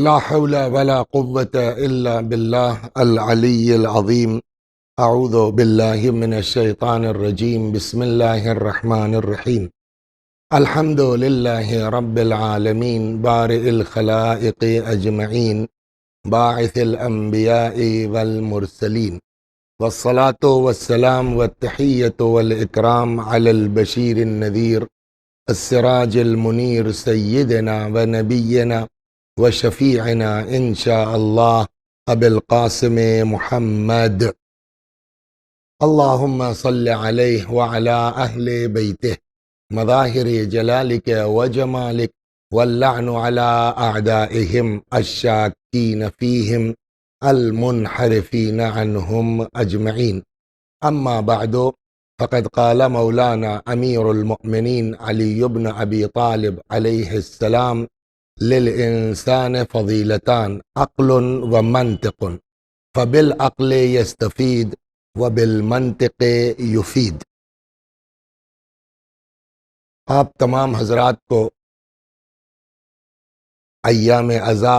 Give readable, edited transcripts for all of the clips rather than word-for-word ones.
لا حول ولا قوة إلا بالله العلي العظيم. أعوذ بالله من الشيطان الرجيم. بسم الله الرحمن الرحيم. الحمد لله رب العالمين بارئ الخلائق أجمعين باعث الأنبياء والمرسلين، والصلاة والسلام والتحية والإكرام على البشير النذير السراج المنير سيدنا ونبينا وشفيعنا إن شاء الله أبي القاسم محمد. اللهم صل عليه وعلى أهل بيته مظاهر جلالك وجمالك، واللعن على أعدائهم الشاكين فيهم المنحرفين عنهم أجمعين. أما بعد، فقد قال مولانا أمير المؤمنين علي بن أبي طالب عليه السلام: للإنسان فضيلتان، عقل ومنطق، فبالعقل يستفيد وبالمنطق يفيد. آپ تمام حضرات کو ایام عزا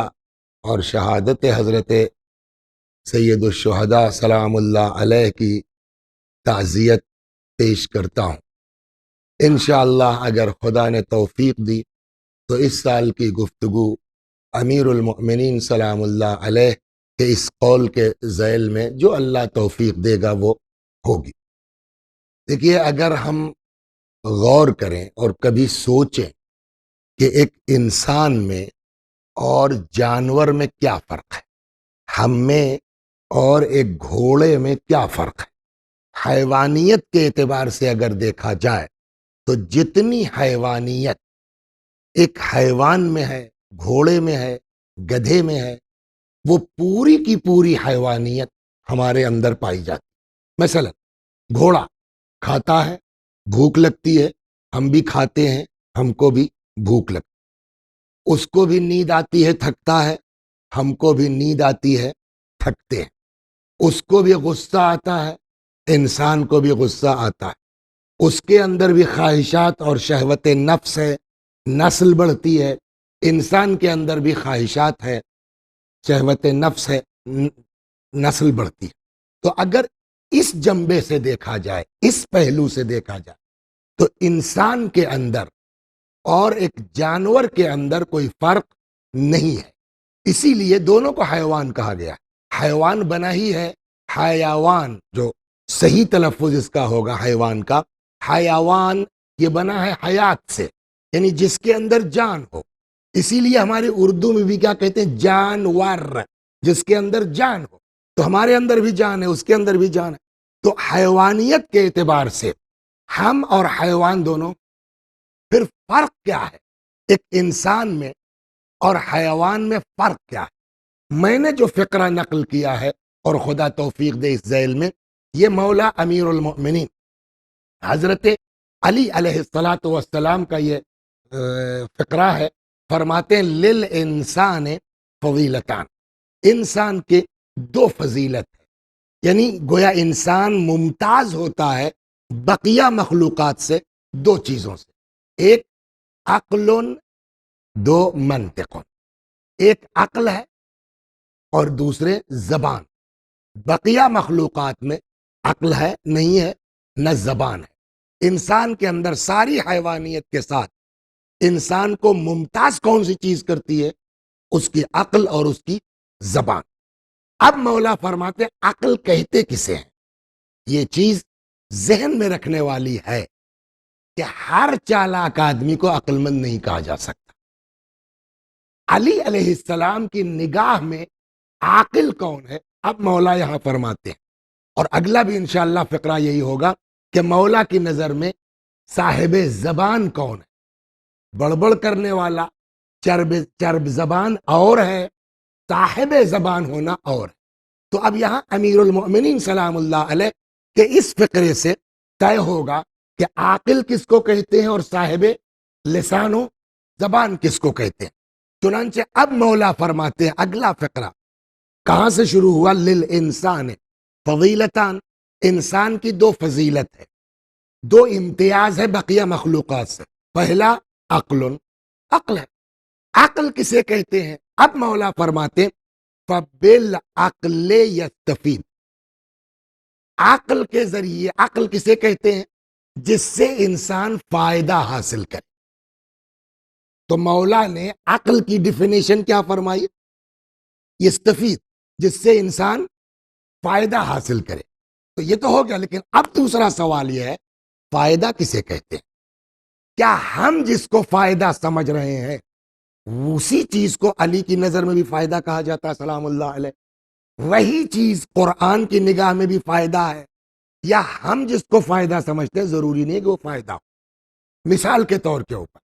اور شہادت حضرت سید الشہداء سلام اللہ علیہ کی تعزیت پیش کرتا ہوں۔ انشاءاللہ اگر خدا نے توفیق دی تو اس سال کی گفتگو امیر المؤمنین سلام اللہ علیہ کے اس قول کے ذیل میں جو اللہ توفیق دے گا وہ ہوگی۔ دیکھیے، اگر ہم غور کریں اور کبھی سوچیں کہ ایک انسان میں اور جانور میں کیا فرق ہے، ہم میں اور ایک گھوڑے میں کیا فرق ہے، حیوانیت کے اعتبار سے اگر دیکھا جائے تو جتنی حیوانیت ایک حیوان میں ہے، گھوڑے میں ہے، گدھے میں ہے، وہ پوری کی پوری حیوانیت ہمارے اندر پائی جاتی۔ مثلا گھوڑا کھاتا ہے، بھوک لگتی ہے، ہم بھی کھاتے ہیں، ہم کو بھی بھوک لگتی ہے، اس کو بھی نیند آتی ہے، تھکتا ہے، ہم کو بھی نیند آتی ہے، تھکتے ہیں، اس کو بھی غصہ آتا ہے، انسان کو بھی غصہ آتا ہے، اس کے اندر بھی خواہشات اور شہوت نفس ہے، نسل بڑھتی ہے، انسان کے اندر بھی خواہشات ہے، شہوت نفس ہے، نسل بڑھتی ہے۔ تو اگر اس جنبے سے دیکھا جائے، اس پہلو سے دیکھا جائے تو انسان کے اندر اور ایک جانور کے اندر کوئی فرق نہیں ہے، اسی لیے دونوں کو حیوان کہا گیا ہے۔ حیوان بنا ہی ہے حیوان، جو صحیح تلفظ اس کا ہوگا حیوان کا، حیوان یہ بنا ہے حیات سے، یعنی جس کے اندر جان ہو۔ اسی لیے ہماری اردو میں بھی کیا کہتے ہیں؟ جانور، جس کے اندر جان ہو۔ تو ہمارے اندر بھی جان ہے، اس کے اندر بھی جان ہے۔ تو حیوانیت کے اعتبار سے ہم اور حیوان دونوں۔ پھر فرق کیا ہے ایک انسان میں اور حیوان میں؟ فرق کیا ہے؟ میں نے جو فقرہ نقل کیا ہے، اور خدا توفیق دے اس ذیل میں، یہ مولا امیر المؤمنین حضرت علی علیہ السلام کا یہ فقرہ ہے۔ فرماتے ہیں للانسان فضیلتان، انسان کے دو فضیلت ہے، یعنی گویا انسان ممتاز ہوتا ہے بقیہ مخلوقات سے دو چیزوں سے، ایک عقل، دو منطق۔ ایک عقل ہے اور دوسرے زبان۔ بقیہ مخلوقات میں عقل ہے نہیں ہے، نہ زبان ہے۔ انسان کے اندر ساری حیوانیت کے ساتھ انسان کو ممتاز کون سی چیز کرتی ہے؟ اس کی عقل اور اس کی زبان۔ اب مولا فرماتے عقل کہتے کسے ہیں؟ یہ چیز ذہن میں رکھنے والی ہے کہ ہر چالاک آدمی کو عقل مند نہیں کہا جا سکتا۔ علی علیہ السلام کی نگاہ میں عاقل کون ہے؟ اب مولا یہاں فرماتے ہیں، اور اگلا بھی انشاءاللہ فقرہ یہی ہوگا کہ مولا کی نظر میں صاحب زبان کون ہے؟ بڑبڑ کرنے والا چرب زبان اور ہے، صاحب زبان ہونا اور ہے۔ تو اب یہاں امیر المؤمنین سلام اللہ علیہ کہ اس فقرے سے طے ہوگا کہ عاقل کس کو کہتے ہیں اور صاحب لسان و زبان کس کو کہتے ہیں۔ چنانچہ اب مولا فرماتے ہیں اگلا فقرہ کہاں سے شروع ہوا؟ للانسان فضیلتان، انسان کی دو فضیلت ہے، دو امتیاز ہے بقیہ مخلوقات سے۔ پہلا عقل، عقل ہے۔ عقل کسے کہتے ہیں؟ اب مولا فرماتے فَبِالْعَقْلِ يَسْتَفِيدُ، عقل کے ذریعے، عقل کسے کہتے ہیں؟ جس سے انسان فائدہ حاصل کرے۔ تو مولا نے عقل کی ڈیفینیشن کیا فرمائی؟ یستفید، جس سے انسان فائدہ حاصل کرے۔ تو یہ تو ہو گیا، لیکن اب دوسرا سوال یہ ہے فائدہ کسے کہتے ہیں؟ کیا ہم جس کو فائدہ سمجھ رہے ہیں اسی چیز کو علی کی نظر میں بھی فائدہ کہا جاتا ہے سلام اللہ علیہ؟ وہی چیز قرآن کی نگاہ میں بھی فائدہ ہے؟ یا ہم جس کو فائدہ سمجھتے ہیں ضروری نہیں کہ وہ فائدہ ہو؟ مثال کے طور کے اوپر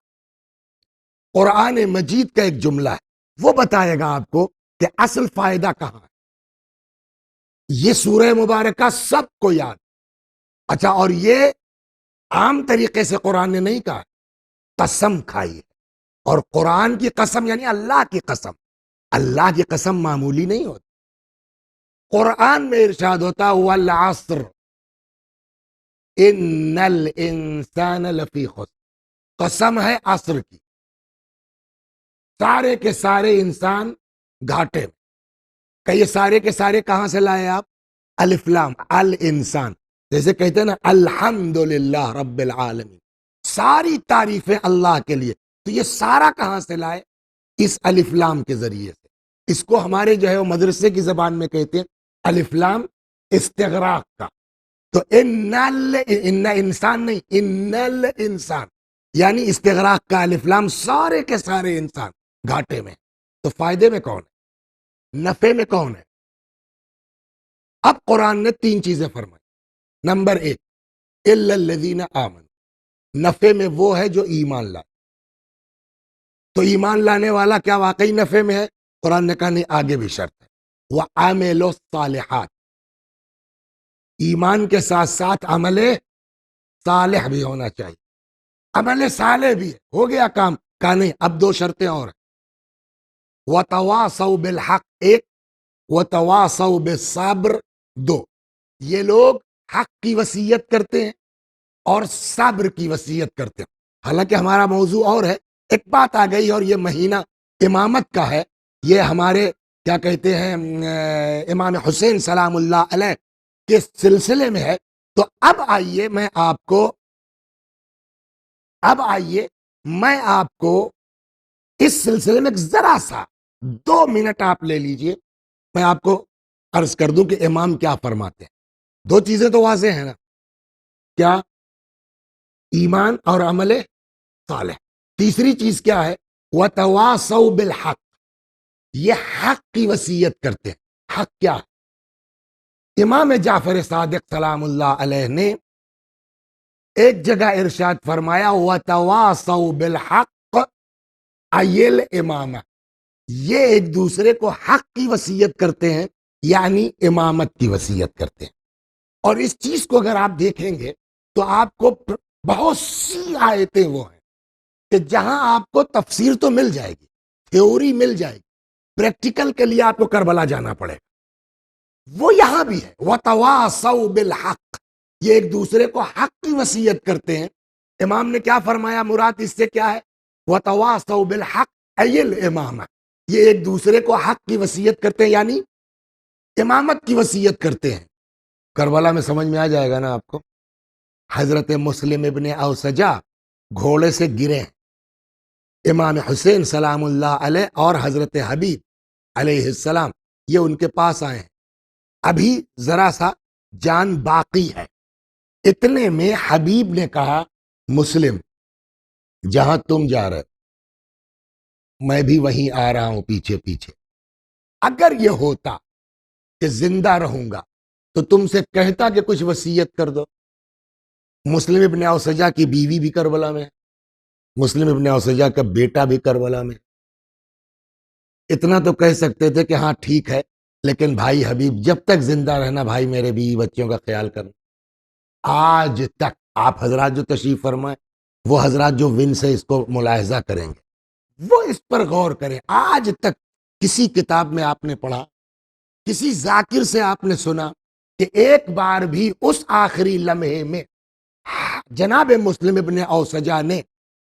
قرآن مجید کا ایک جملہ ہے، وہ بتائے گا آپ کو کہ اصل فائدہ کہاں ہے۔ یہ سورہ مبارکہ سب کو یاد، اچھا، اور یہ عام طریقے سے قرآن نے نہیں کہا، قسم کھائی ہے۔ اور قرآن کی قسم یعنی اللہ کی قسم، اللہ کی قسم معمولی نہیں ہوتی۔ قرآن میں ارشاد ہوتا والعصر ان الانسان لفی خسر، قسم ہے عصر کی، سارے کے سارے انسان گھاٹے میں۔ کہ یہ سارے کے سارے کہاں سے لائے آپ؟ الف لام الانسان، جیسے کہتے ہیں نا الحمدللہ رب العالمین، ساری تعریفیں اللہ کے لیے، تو یہ سارا کہاں سے لائے؟ اس الف لام کے ذریعے سے۔ اس کو ہمارے جو ہے وہ مدرسے کی زبان میں کہتے ہیں الف لام استغراق کا۔ تو ان انسان نہیں، ان الانسان یعنی استغراق کا الف لام، سارے کے سارے انسان گھاٹے میں۔ تو فائدے میں کون ہے؟ نفع میں کون ہے؟ اب قرآن نے تین چیزیں فرمائی۔ نمبر ایک الا الذین آمنوا، نفع میں وہ ہے جو ایمان لائے۔ تو ایمان لانے والا کیا واقعی نفع میں ہے؟ قرآن نے کہا نہیں، آگے بھی شرط ہے وَعَمِلُوا الصَّالِحَاتِ، ایمان کے ساتھ ساتھ عمل صالح بھی ہونا چاہیے۔ عمل صالح بھی ہے، ہو گیا کام، کہا نہیں اب دو شرطیں اور ہیں، وَتَوَاصَوْا بِالْحَقِّ ایک، وَتَوَاصَوْا بِالصَّبْرِ دو۔ یہ لوگ حق کی وصیت کرتے ہیں اور صبر کی وصیت کرتے ہیں۔ حالانکہ ہمارا موضوع اور ہے، ایک بات آ گئی اور یہ مہینہ امامت کا ہے، یہ ہمارے کیا کہتے ہیں امام حسین سلام اللہ علیہ کے سلسلے میں ہے۔ تو اب آئیے میں آپ کو اس سلسلے میں ذرا سا 2 منٹ آپ لے لیجئے، میں آپ کو عرض کر دوں کہ امام کیا فرماتے ہیں۔ دو چیزیں تو واضح ہیں نا، کیا؟ ایمان اور عمل صالح۔ تیسری چیز کیا ہے؟ وَتَوَاصَوْا بِالْحَقِّ، یہ حق کی وصیت کرتے ہیں۔ حق کیا ہے؟ امام جعفر صادق سلام اللہ علیہ نے ایک جگہ ارشاد فرمایا وَتَوَاصَوْا بِالْحَقِّ أَيِ الْإِمَامَةِ، یہ ایک دوسرے کو حق کی وصیت کرتے ہیں، یعنی امامت کی وصیت کرتے ہیں۔ اور اس چیز کو اگر آپ دیکھیں گے تو آپ کو بہت سی آیتیں وہ ہیں کہ جہاں آپ کو تفسیر تو مل جائے گی، تھیوری مل جائے گی، پریکٹیکل کے لیے آپ کو کربلا جانا پڑے گا، وہ یہاں بھی ہے وَتَوَاصَوْا بِالْحَقِّ، یہ ایک دوسرے کو حق کی وصیت کرتے ہیں۔ امام نے کیا فرمایا؟ مراد اس سے کیا ہے؟ وَتَوَاصَوْا بِالْحَقِّ أَيِ الْإِمَامَةِ، یہ ایک دوسرے کو حق کی وصیت کرتے ہیں، یعنی امامت کی وصیت کرتے ہیں۔ کربلا میں سمجھ میں آ جائے گا نا آپ کو۔ حضرت مسلم ابن اوسجہ گھوڑے سے گرے ہیں، امام حسین سلام اللہ علیہ اور حضرت حبیب علیہ السلام یہ ان کے پاس آئے ہیں، ابھی ذرا سا جان باقی ہے۔ اتنے میں حبیب نے کہا مسلم جہاں تم جا رہے میں بھی وہیں آ رہا ہوں پیچھے پیچھے، اگر یہ ہوتا کہ زندہ رہوں گا تو تم سے کہتا کہ کچھ وصیت کر دو۔ مسلم ابن اوسجہ کی بیوی بھی کربلا میں ہے، مسلم ابن اوسجہ کا بیٹا بھی کربلا میں۔ اتنا تو کہہ سکتے تھے کہ ہاں ٹھیک ہے، لیکن بھائی حبیب جب تک زندہ رہنا بھائی میرے بیوی بچوں کا خیال کرنا۔ آج تک آپ حضرات جو تشریف فرمائیں، وہ حضرات جو ون سے اس کو ملاحظہ کریں گے وہ اس پر غور کریں، آج تک کسی کتاب میں آپ نے پڑھا، کسی ذاکر سے آپ نے سنا کہ ایک بار بھی اس آخری لمحے میں جناب مسلم ابن اوسجہ نے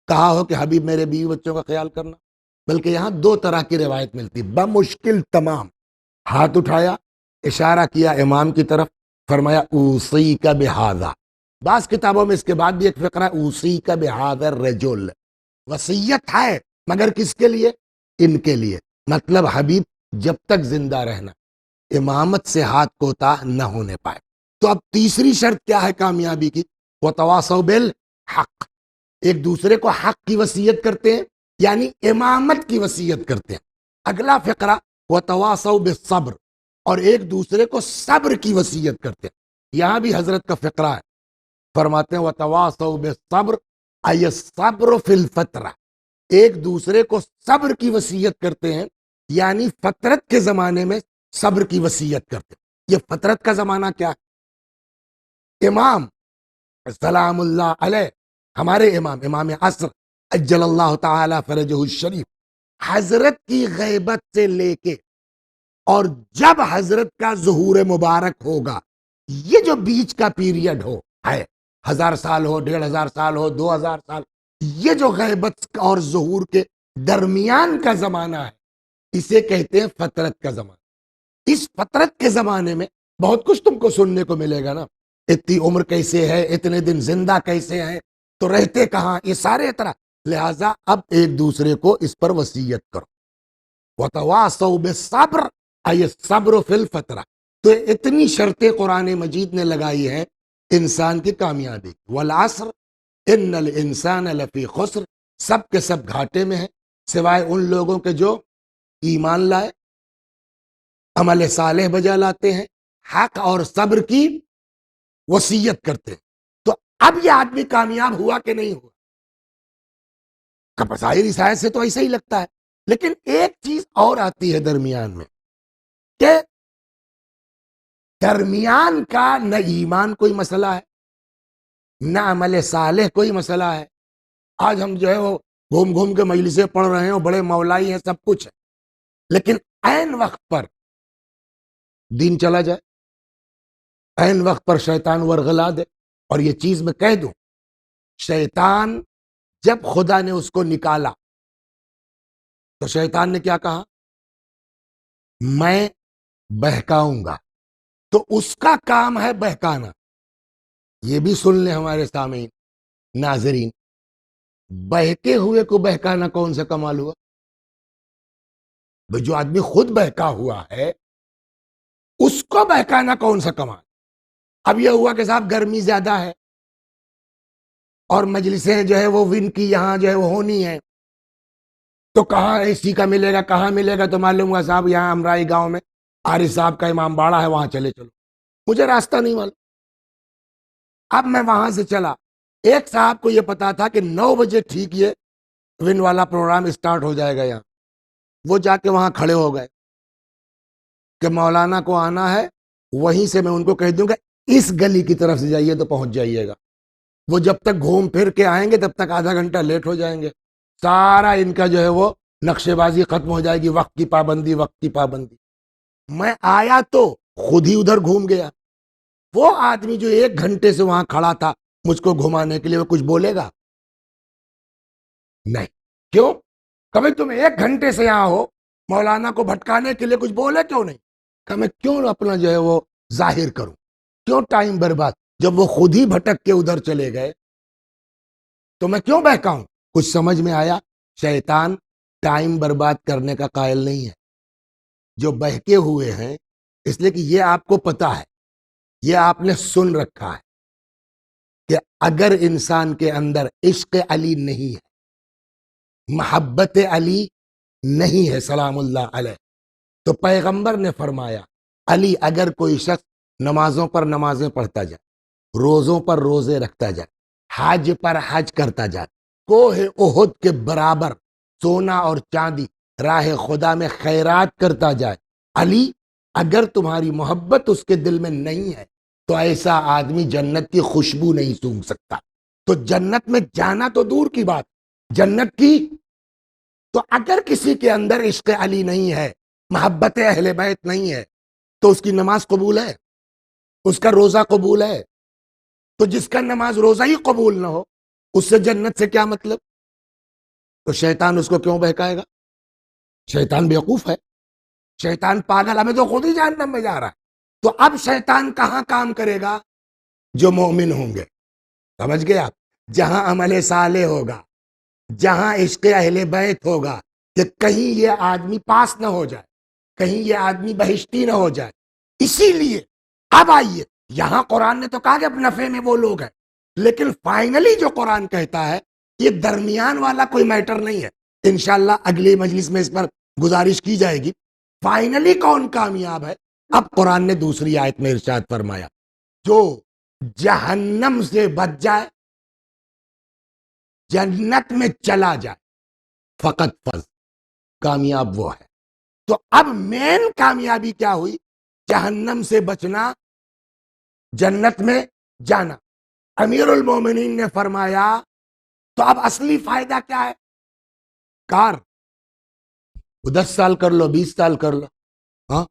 کہا ہو کہ حبیب میرے بیوی بچوں کا خیال کرنا؟ بلکہ یہاں دو طرح کی روایت ملتی، بمشکل تمام. ہاتھ اٹھایا، اشارہ کیا امام کی طرف، فرمایا اوصی کا بہذا. بعض کتابوں میں اس کے بعد بھی ایک فقرہ اوصی کا بہذا الرجل، وصیت ہے مگر کس کے لیے؟ ان کے لیے. مطلب حبیب جب تک زندہ رہنا امامت سے ہاتھ کوتاہ نہ ہونے پائے. تو اب تیسری شرط کیا ہے کامیابی کی؟ وتواصوا بالحق، ایک دوسرے کو حق کی وصیت کرتے ہیں، یعنی امامت کی وصیت کرتے ہیں. اگلا فقرہ وتواصوا بالصبر، اور ایک دوسرے کو صبر کی وصیت کرتے ہیں. یہاں بھی حضرت کا فقرہ ہے، فرماتے ہیں وتواصوا بالصبر ای الصبر فی الفترہ، ایک دوسرے کو صبر کی وصیت کرتے ہیں، یعنی فترت کے زمانے میں صبر کی وصیت کرتے ہیں. یہ فترت کا زمانہ کیا ہے؟ امام سلام اللہ علیہ، ہمارے امام عصر اجل اللہ تعالی فرجہ الشریف، حضرت کی غیبت سے لے کے اور جب حضرت کا ظہور مبارک ہوگا، یہ جو بیچ کا پیریڈ ہو ہے، 1000 سال ہو، 1500 سال ہو، 2000 سال، یہ جو غیبت اور ظہور کے درمیان کا زمانہ ہے، اسے کہتے ہیں فترت کا زمانہ. اس فترت کے زمانے میں بہت کچھ تم کو سننے کو ملے گا نا، اتنی عمر کیسے ہے، اتنے دن زندہ کیسے ہیں، تو رہتے کہاں، یہ سارے طرح. لہٰذا اب ایک دوسرے کو اس پر وصیت کرو. وتواصوا بالصبر ای الصبر فی الفترہ. تو اتنی شرطیں قرآن مجید نے لگائی ہیں انسان کی کامیابی. والعصر ان الانسان لفی خسر، سب کے سب گھاٹے میں ہیں سوائے ان لوگوں کے جو ایمان لائے، عمل صالح بجا لاتے ہیں، حق اور صبر کی وصیت کرتے ہیں. تو اب یہ آدمی کامیاب ہوا کہ نہیں ہوا؟ ظاہری شاید سے تو ایسا ہی لگتا ہے، لیکن ایک چیز اور آتی ہے درمیان میں، کہ درمیان کا نہ ایمان کوئی مسئلہ ہے، نہ عمل صالح کوئی مسئلہ ہے. آج ہم جو ہے وہ گھوم گھوم کے مجلسیں پڑھ رہے ہیں، بڑے مولائی ہیں، سب کچھ ہے، لیکن عین وقت پر دین چلا جائے، عین وقت پر شیطان ورغلا دے. اور یہ چیز میں کہہ دوں، شیطان جب خدا نے اس کو نکالا تو شیطان نے کیا کہا؟ میں بہکاؤں گا. تو اس کا کام ہے بہکانا. یہ بھی سن لیں ہمارے سامعین ناظرین، بہکے ہوئے کو بہکانا کون سا کمال ہوا؟ جو آدمی خود بہکا ہوا ہے اس کو بہکانا کون سا کمال؟ اب یہ ہوا کہ صاحب گرمی زیادہ ہے اور مجلسیں جو ہے وہ ون کی یہاں جو ہے وہ ہونی ہے، تو کہاں اے سی کا ملے گا، کہاں ملے گا؟ تو معلوم ہوا صاحب یہاں امرائی گاؤں میں عارف صاحب کا امام باڑہ ہے، وہاں چلے چلو. مجھے راستہ نہیں معلوم، اب میں وہاں سے چلا. ایک صاحب کو یہ پتا تھا کہ 9 بجے ٹھیک یہ ون والا پروگرام اسٹارٹ ہو جائے گا یہاں. وہ جا کے وہاں کھڑے ہو گئے کہ مولانا کو آنا ہے، وہیں سے میں ان کو کہہ دوں گا اس گلی کی طرف سے جائیے تو پہنچ جائیے گا. وہ جب تک گھوم پھر کے آئیں گے تب تک آدھا گھنٹہ لیٹ ہو جائیں گے. سارا ان کا جو ہے وہ نقشے بازی ختم ہو جائے گی، وقت کی پابندی، وقت کی پابندی. میں آیا تو خود ہی ادھر گھوم گیا. وہ آدمی جو 1 گھنٹے سے وہاں کھڑا تھا مجھ کو گھمانے کے لیے، وہ کچھ بولے گا؟ نہیں. کیوں؟ کبھی تم 1 گھنٹے سے یہاں ہو، مولانا کو بھٹکانے کے لیے کچھ بولے کیوں نہیں؟ کہ میں کیوں اپنا جو ہے وہ ظاہر کروں، کیوں ٹائم برباد؟ جب وہ خود ہی بھٹک کے ادھر چلے گئے تو میں کیوں بہکاؤں؟ کچھ سمجھ میں آیا؟ شیطان ٹائم برباد کرنے کا قائل نہیں ہے. جو بہکے ہوئے ہیں، اس لیے کہ یہ آپ کو پتا ہے، یہ آپ نے سن رکھا ہے کہ اگر انسان کے اندر عشق علی نہیں ہے، محبت علی نہیں ہے سلام اللہ علیہ، تو پیغمبر نے فرمایا علی اگر کوئی شخص نمازوں پر نمازیں پڑھتا جائے، روزوں پر روزے رکھتا جائے، حج پر حج کرتا جائے، کوہ احد کے برابر سونا اور چاندی راہ خدا میں خیرات کرتا جائے، علی اگر تمہاری محبت اس کے دل میں نہیں ہے تو ایسا آدمی جنت کی خوشبو نہیں سونگھ سکتا. تو جنت میں جانا تو دور کی بات، جنت کی. تو اگر کسی کے اندر عشق علی نہیں ہے، محبت اہل بیت نہیں ہے، تو اس کی نماز قبول ہے؟ اس کا روزہ قبول ہے؟ تو جس کا نماز روزہ ہی قبول نہ ہو، اس سے جنت سے کیا مطلب؟ تو شیطان اس کو کیوں بہکائے گا؟ شیطان بیوقوف ہے، شیطان پاگل، ہمیں تو خود ہی جہنم میں جا رہا ہے. تو اب شیطان کہاں کام کرے گا؟ جو مومن ہوں گے. سمجھ گئے آپ؟ جہاں عمل صالح ہوگا، جہاں عشق اہل بیت ہوگا، کہ کہیں یہ آدمی پاس نہ ہو جائے، کہیں یہ آدمی بہشتی نہ ہو جائے. اسی لیے اب آئیے، یہاں قرآن نے تو کہا کہ نفع میں وہ لوگ ہیں، لیکن فائنلی جو قرآن کہتا ہے یہ درمیان والا کوئی میٹر نہیں ہے. انشاءاللہ اگلی مجلس میں اس پر گزارش کی جائے گی. فائنلی کون کامیاب ہے؟ اب قرآن نے دوسری آیت میں ارشاد فرمایا، جو جہنم سے بچ جائے، جنت میں چلا جائے، فقط فض، کامیاب وہ ہے. تو اب مین کامیابی کیا ہوئی؟ جہنم سے بچنا، جنت میں جانا. امیر المومنین نے فرمایا تو اب اصلی فائدہ کیا ہے؟ کار 10 سال کر لو، 20 سال کر لو، ہاں،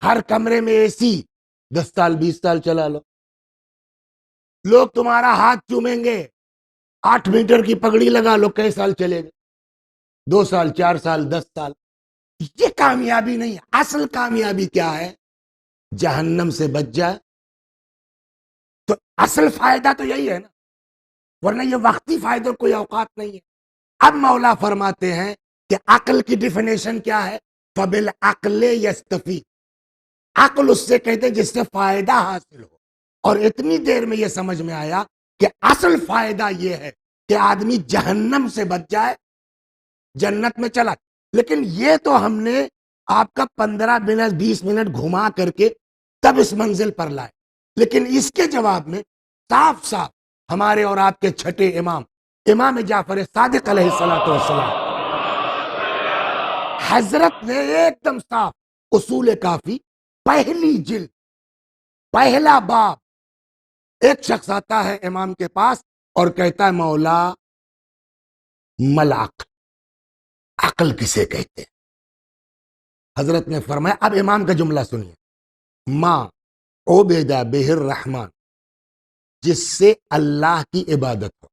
ہر کمرے میں اے سی 10 سال 20 سال چلا لو. لوگ تمہارا ہاتھ چومیں گے، 8 میٹر کی پگڑی لگا لو، کئی سال چلے گے؟ 2 سال، 4 سال، 10 سال. یہ کامیابی نہیں ہے. اصل کامیابی کیا ہے؟ جہنم سے بچ جائے. تو اصل فائدہ تو یہی ہے نا، ورنہ یہ وقتی فائدہ کوئی اوقات نہیں ہے. اب مولا فرماتے ہیں کہ عقل کی ڈیفینیشن کیا ہے؟ فَبِالْعَقْلِ يَسْتَفِيدُ. عقل اس سے کہتے ہیں جس سے فائدہ حاصل ہو. اور اتنی دیر میں یہ سمجھ میں آیا کہ اصل فائدہ یہ ہے کہ آدمی جہنم سے بچ جائے، جنت میں چلا. لیکن یہ تو ہم نے آپ کا 15 منٹ 20 منٹ گھما کر کے تب اس منزل پر لائے. لیکن اس کے جواب میں صاف صاف ہمارے اور آپ کے چھٹے امام، امام جعفر صادق علیہ السلام، حضرت نے ایک دم صاف اصول کافی پہلی جلد پہلا باب، ایک شخص آتا ہے امام کے پاس اور کہتا ہے مولا ملعق، عقل کسے کہتے ہیں؟ حضرت نے فرمایا، اب امام کا جملہ سنیے، ما عبد بہ الرحمن، جس سے اللہ کی عبادت ہو.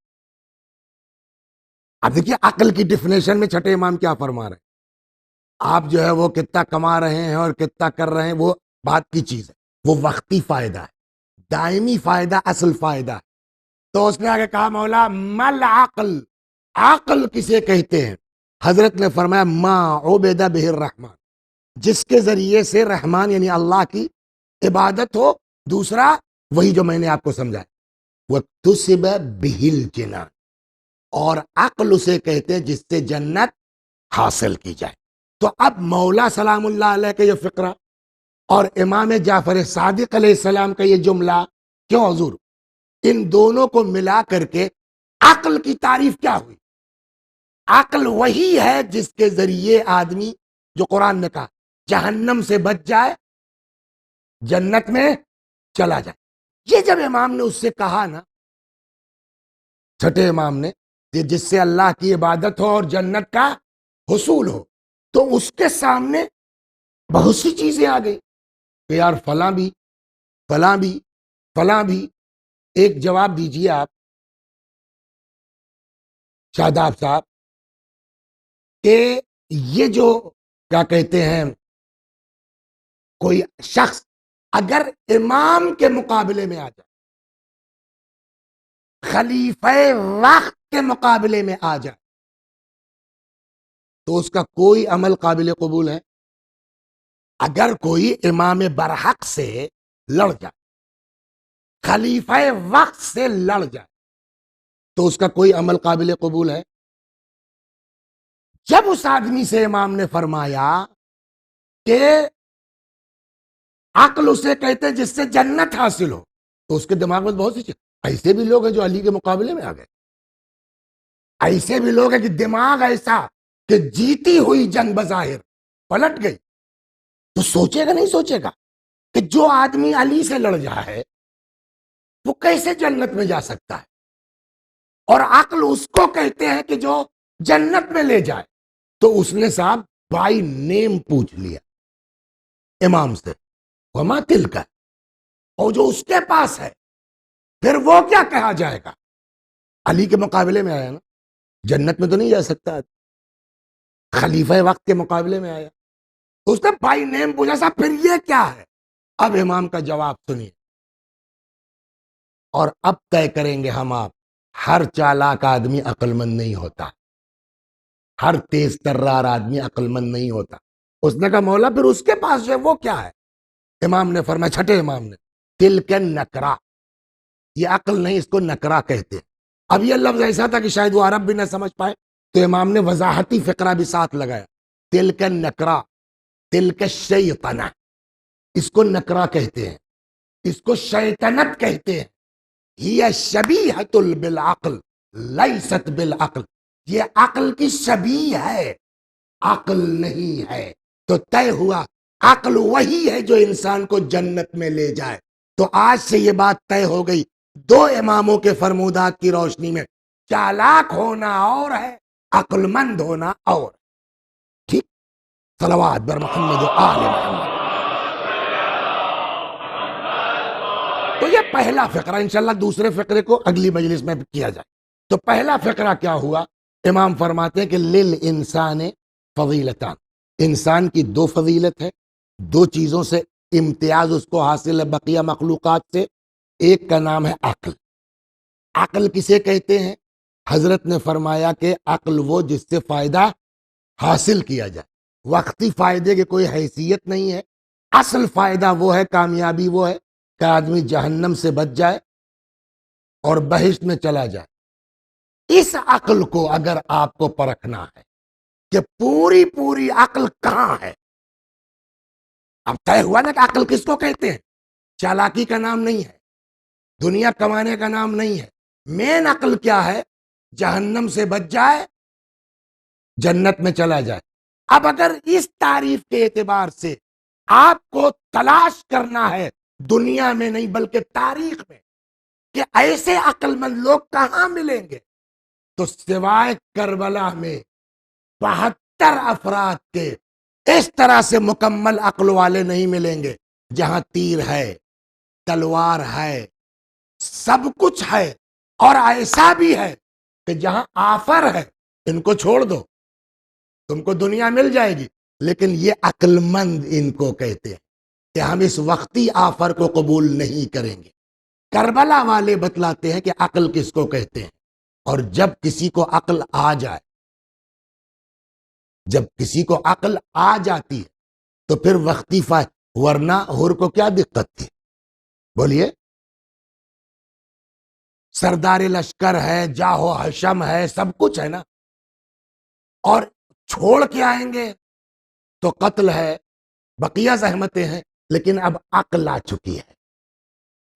اب دیکھیے عقل کی ڈیفینیشن میں چھٹے امام کیا فرما رہے ہیں. آپ جو ہے وہ کتنا کما رہے ہیں اور کتنا کر رہے ہیں وہ بات کی چیز ہے، وہ وقتی فائدہ ہے. دائمی فائدہ اصل فائدہ ہے. تو اس نے آگے کہا مولا مل عقل، عقل کسے کہتے ہیں؟ حضرت نے فرمایا ما عبد بہ الرحمن، جس کے ذریعے سے رحمان یعنی اللہ کی عبادت ہو. دوسرا وہی جو میں نے آپ کو سمجھایا، وَاكْتُسِبَ بِهِ الْجِنَانِ، اور عقل اسے کہتے ہیں جس سے جنت حاصل کی جائے. تو اب مولا سلام اللہ علیہ کا یہ فقرہ اور امام جعفر صادق علیہ السلام کا یہ جملہ، کیوں حضور ان دونوں کو ملا کر کے عقل کی تعریف کیا ہوئی؟ عقل وہی ہے جس کے ذریعے آدمی، جو قرآن نے کہا، جہنم سے بچ جائے، جنت میں چلا جائے. یہ جب امام نے اس سے کہا نا، چھٹے امام نے، کہ جس سے اللہ کی عبادت ہو اور جنت کا حصول ہو، تو اس کے سامنے بہت سی چیزیں آ گئی کہ یار فلاں بھی، فلاں بھی، فلاں بھی. ایک جواب دیجیے آپ شاداب صاحب، کہ یہ جو کیا کہتے ہیں، کوئی شخص اگر امام کے مقابلے میں آ جائے، خلیفہ وقت کے مقابلے میں آ جائے، تو اس کا کوئی عمل قابل قبول ہے؟ اگر کوئی امام برحق سے لڑ جائے، خلیفہ وقت سے لڑ جائے، تو اس کا کوئی عمل قابل قبول ہے؟ جب اس آدمی سے امام نے فرمایا کہ عقل اسے کہتے ہیں جس سے جنت حاصل ہو، تو اس کے دماغ میں بہت سی چیز. ایسے بھی لوگ ہیں جو علی کے مقابلے میں آ گئے، ایسے بھی لوگ ہیں کہ دماغ ایسا کہ جیتی ہوئی جنگ بظاہر پلٹ گئی. تو سوچے گا نہیں سوچے گا کہ جو آدمی علی سے لڑ جا ہے وہ کیسے جنت میں جا سکتا ہے؟ اور عقل اس کو کہتے ہیں کہ جو جنت میں لے جائے. تو اس نے صاحب بائی نیم پوچھ لیا امام سے، وما تلک، اور جو اس کے پاس ہے پھر وہ کیا کہا جائے گا؟ علی کے مقابلے میں آیا نا، جنت میں تو نہیں جا سکتا، خلیفہ وقت کے مقابلے میں آیا، اس نے بائی نیم پوچھا، صاحب پھر یہ کیا ہے؟ اب امام کا جواب سنیے، اور اب طے کریں گے ہم آپ، ہر چالاک آدمی عقل مند نہیں ہوتا، ہر تیز ترار آدمی عقل مند نہیں ہوتا۔ اس نے کہا مولا پھر اس کے پاس جو ہے وہ کیا ہے؟ امام نے فرمایا، چھٹے امام نے، تلک نکرا، یہ عقل نہیں، اس کو نکرا کہتے ہیں۔ اب یہ لفظ ایسا تھا کہ شاید وہ عرب بھی نہ سمجھ پائے، تو امام نے وضاحتی فقرہ بھی ساتھ لگایا، تلک نکرا، تلک الشیطنہ، اس کو نکرا کہتے ہیں، اس کو شیطنت کہتے ہیں، ہی شبیہۃ بالعقل لیست بالعقل، یہ عقل کی شبیہ ہے، عقل نہیں ہے۔ تو طے ہوا عقل وہی ہے جو انسان کو جنت میں لے جائے۔ تو آج سے یہ بات طے ہو گئی، دو اماموں کے فرمودات کی روشنی میں، چالاک ہونا اور ہے، عقل مند ہونا اور۔ ٹھیک، صلوات بر محمد و آل محمد۔ تو یہ پہلا فقرہ، انشاءاللہ دوسرے فقرے کو اگلی مجلس میں کیا جائے۔ تو پہلا فقرہ کیا ہوا؟ امام فرماتے ہیں کہ للانسان فضیلتان، انسان کی دو فضیلت ہے، دو چیزوں سے امتیاز اس کو حاصل ہے بقیہ مخلوقات سے۔ ایک کا نام ہے عقل۔ عقل کسے کہتے ہیں؟ حضرت نے فرمایا کہ عقل وہ جس سے فائدہ حاصل کیا جائے، وقتی فائدے کی کوئی حیثیت نہیں ہے، اصل فائدہ وہ ہے، کامیابی وہ ہے کہ آدمی جہنم سے بچ جائے اور بہشت میں چلا جائے۔ اس عقل کو اگر آپ کو پرکھنا ہے کہ پوری عقل کہاں ہے، اب طے ہوا نا کہ عقل کس کو کہتے ہیں؟ چالاکی کا نام نہیں ہے، دنیا کمانے کا نام نہیں ہے، مین عقل کیا ہے؟ جہنم سے بچ جائے، جنت میں چلا جائے۔ اب اگر اس تعریف کے اعتبار سے آپ کو تلاش کرنا ہے دنیا میں نہیں بلکہ تاریخ میں کہ ایسے عقل مند لوگ کہاں ملیں گے، تو سوائے کربلا میں 72 افراد کے اس طرح سے مکمل عقل والے نہیں ملیں گے، جہاں تیر ہے، تلوار ہے، سب کچھ ہے، اور ایسا بھی ہے کہ جہاں آفر ہے، ان کو چھوڑ دو، تم کو دنیا مل جائے گی، لیکن یہ عقل مند ان کو کہتے ہیں کہ ہم اس وقتی آفر کو قبول نہیں کریں گے۔ کربلا والے بتلاتے ہیں کہ عقل کس کو کہتے ہیں، اور جب کسی کو عقل آ جائے، جب کسی کو عقل آ جاتی ہے تو پھر وقتی ورنہ حر کو کیا دقت تھی؟ بولیے، سردار لشکر ہے، جاہو حشم ہے، سب کچھ ہے نا، اور چھوڑ کے آئیں گے تو قتل ہے، بقیہ زحمتیں ہیں، لیکن اب عقل آ چکی ہے۔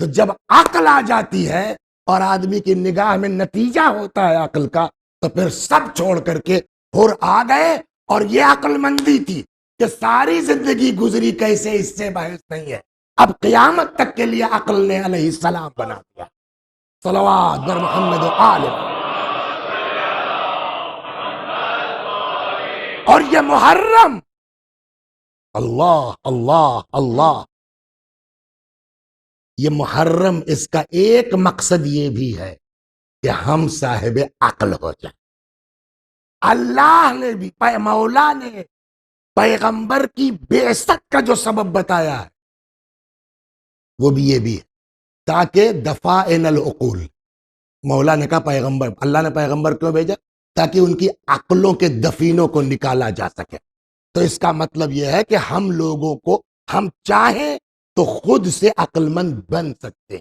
تو جب عقل آ جاتی ہے اور آدمی کی نگاہ میں نتیجہ ہوتا ہے عقل کا، تو پھر سب چھوڑ کر کے حر آ گئے، اور یہ عقل مندی تھی کہ ساری زندگی گزری کیسے، اس سے بحث نہیں ہے، اب قیامت تک کے لیے عقل نے علیہ السلام بنا دیا۔ صلوات بر محمد و آل محمد۔ اور یہ محرم، اللہ اللہ اللہ، یہ محرم، اس کا ایک مقصد یہ بھی ہے کہ ہم صاحب عقل ہو جائیں۔ اللہ نے بھی، مولا نے پیغمبر کی بعثت کا جو سبب بتایا ہے وہ بھی یہ بھی ہے، تاکہ دفائن العقول، مولا نے کہا پیغمبر، اللہ نے پیغمبر کیوں بھیجا؟ تاکہ ان کی عقلوں کے دفینوں کو نکالا جا سکے۔ تو اس کا مطلب یہ ہے کہ ہم لوگوں کو، ہم چاہیں تو خود سے عقل مند بن سکتے ہیں،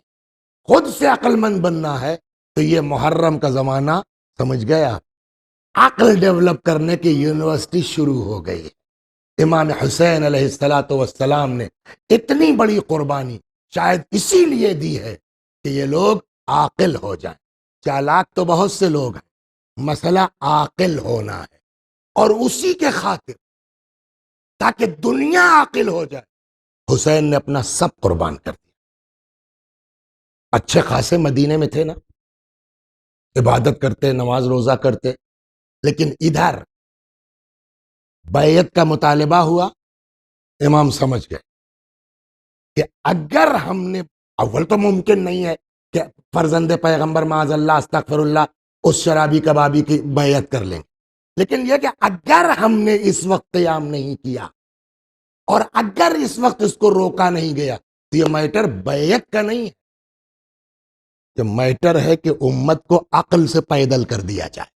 خود سے عقل مند بننا ہے تو یہ محرم کا زمانہ سمجھ گیا، عقل ڈیولپ کرنے کی یونیورسٹی شروع ہو گئی ہے۔ امام حسین علیہ السلام نے اتنی بڑی قربانی شاید اسی لیے دی ہے کہ یہ لوگ عاقل ہو جائیں۔ چالاک تو بہت سے لوگ ہیں، مسئلہ عاقل ہونا ہے، اور اسی کے خاطر تاکہ دنیا عاقل ہو جائے، حسین نے اپنا سب قربان کر دیا۔ اچھے خاصے مدینے میں تھے نا، عبادت کرتے، نماز روزہ کرتے، لیکن ادھر بیعت کا مطالبہ ہوا، امام سمجھ گئے کہ اگر ہم نے، اول تو ممکن نہیں ہے کہ فرزند پیغمبر معاذ اللہ استغفر اللہ اس شرابی کبابی کی بیعت کر لیں، لیکن یہ کہ اگر ہم نے اس وقت قیام نہیں کیا اور اگر اس وقت اس کو روکا نہیں گیا تو یہ میٹر بیعت کا نہیں ہے، کہ میٹر ہے کہ امت کو عقل سے پیدل کر دیا جائے.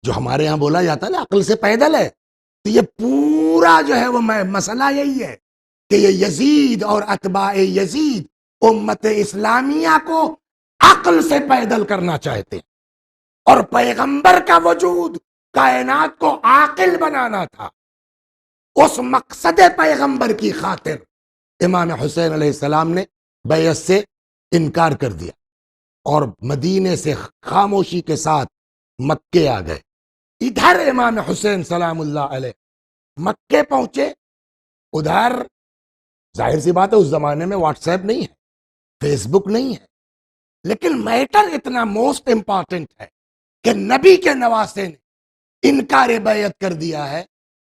جو ہمارے ہاں بولا جاتا ہے نا عقل سے پیدل ہے، تو یہ پورا جو ہے وہ مسئلہ یہی ہے کہ یہ یزید اور اتباع یزید امت اسلامیہ کو عقل سے پیدل کرنا چاہتے ہیں، اور پیغمبر کا وجود کائنات کو عاقل بنانا تھا. اس مقصد پیغمبر کی خاطر امام حسین علیہ السلام نے بیعت سے انکار کر دیا اور مدینے سے خاموشی کے ساتھ مکے آ گئے. ادھر امام حسین سلام اللہ علیہ مکے پہنچے. ادھر ظاہر سی بات ہے اس زمانے میں واٹس ایپ نہیں ہے، فیس بک نہیں ہے، لیکن میٹر اتنا موسٹ امپارٹنٹ ہے کہ نبی کے نواسے نے انکار بیعت کر دیا ہے.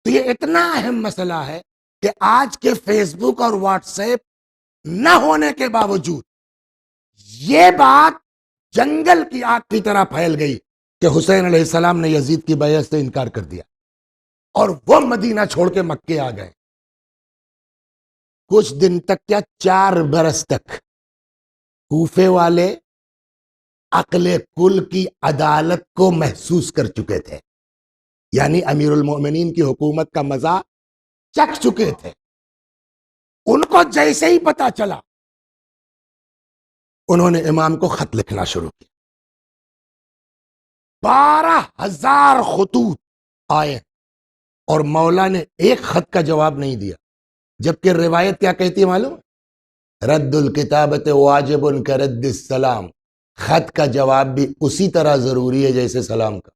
تو یہ اتنا اہم مسئلہ ہے کہ آج کے فیس بک اور واٹس ایپ نہ ہونے کے باوجود یہ بات جنگل کی آگ کی طرح پھیل گئی کہ حسین علیہ السلام نے یزید کی بیعت سے انکار کر دیا اور وہ مدینہ چھوڑ کے مکے آ گئے. کچھ دن تک کیا 4 برس تک کوفے والے عقل کل کی عدالت کو محسوس کر چکے تھے، یعنی امیر المؤمنین کی حکومت کا مزہ چکھ چکے تھے. ان کو جیسے ہی پتا چلا انہوں نے امام کو خط لکھنا شروع کیا. 12,000 خطوط آئے اور مولا نے ایک خط کا جواب نہیں دیا، جبکہ روایت کیا کہتی ہے معلوم؟ رد الکتابت واجب کرد السلام، خط کا جواب بھی اسی طرح ضروری ہے جیسے سلام کا.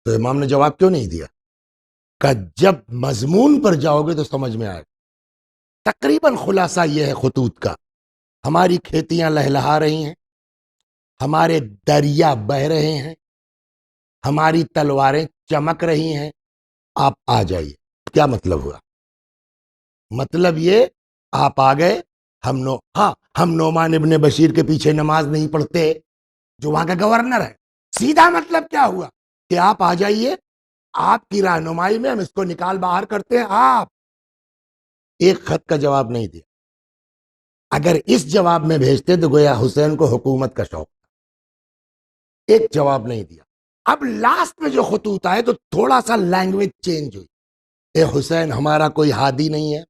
تو امام نے جواب کیوں نہیں دیا؟ کہ جب مضمون پر جاؤ گے تو سمجھ میں آئے. تقریباً خلاصہ یہ ہے خطوط کا: ہماری کھیتیاں لہلہا رہی ہیں، ہمارے دریا بہہ رہے ہیں، ہماری تلواریں چمک رہی ہیں، آپ آ جائیے. کیا مطلب ہوا؟ مطلب یہ آپ آ گئے، ہم نعمان ابن بشیر کے پیچھے نماز نہیں پڑھتے جو وہاں کا گورنر ہے. سیدھا مطلب کیا ہوا کہ آپ آ جائیے، آپ کی رہنمائی میں ہم اس کو نکال باہر کرتے ہیں. آپ ایک خط کا جواب نہیں دیا. اگر اس جواب میں بھیجتے تو گویا حسین کو حکومت کا شوق تھا. ایک جواب نہیں دیا. اب لاسٹ میں جو خطوط آئے تو تھوڑا سا لینگویج چینج ہوئی. اے حسین، ہمارا کوئی ہادی نہیں ہے،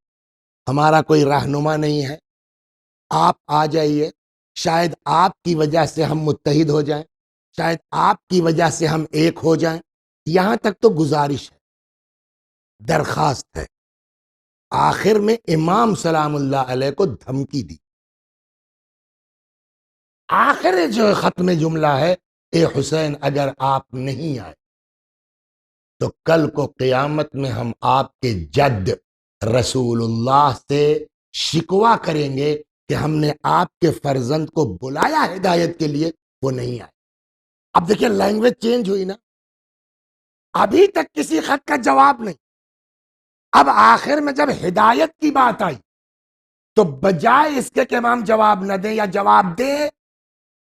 ہمارا کوئی رہنما نہیں ہے، آپ آ جائیے، شاید آپ کی وجہ سے ہم متحد ہو جائیں، شاید آپ کی وجہ سے ہم ایک ہو جائیں. یہاں تک تو گزارش ہے، درخواست ہے. آخر میں امام سلام اللہ علیہ کو دھمکی دی. آخر جو ختم جملہ ہے: اے حسین، اگر آپ نہیں آئے تو کل کو قیامت میں ہم آپ کے جد رسول اللہ سے شکوہ کریں گے کہ ہم نے آپ کے فرزند کو بلایا ہدایت کے لیے، وہ نہیں آئے. اب دیکھیں لینگویج چینج ہوئی نا. ابھی تک کسی خط کا جواب نہیں. اب آخر میں جب ہدایت کی بات آئی تو بجائے اس کے کہ امام جواب نہ دیں یا جواب دے،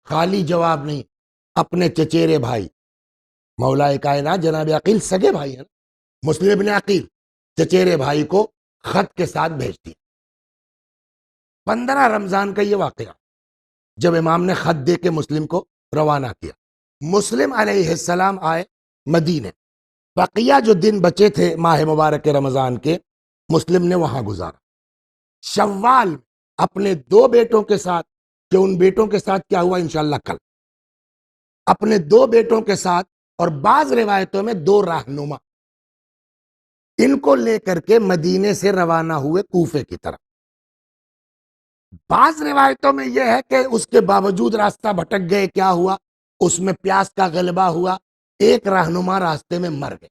خالی جواب نہیں، اپنے چچیرے بھائی مولا کائنات جناب عقیل، سگے بھائی ہیں، مسلم ابن عقیل، چچیرے بھائی کو خط کے ساتھ بھیج دیا. 15 رمضان کا یہ واقعہ جب امام نے خط دے کے مسلم کو روانہ کیا. مسلم علیہ السلام آئے مدینے. بقیہ جو دن بچے تھے ماہ مبارک رمضان کے، مسلم نے وہاں گزارا. شوال اپنے 2 بیٹوں کے ساتھ، کہ ان بیٹوں کے ساتھ کیا ہوا انشاءاللہ کل، اپنے 2 بیٹوں کے ساتھ اور بعض روایتوں میں 2 رہنما، ان کو لے کر کے مدینے سے روانہ ہوئے کوفے کی طرف. بعض روایتوں میں یہ ہے کہ اس کے باوجود راستہ بھٹک گئے. کیا ہوا؟ اس میں پیاس کا غلبہ ہوا، ایک رہنما راستے میں مر گئے.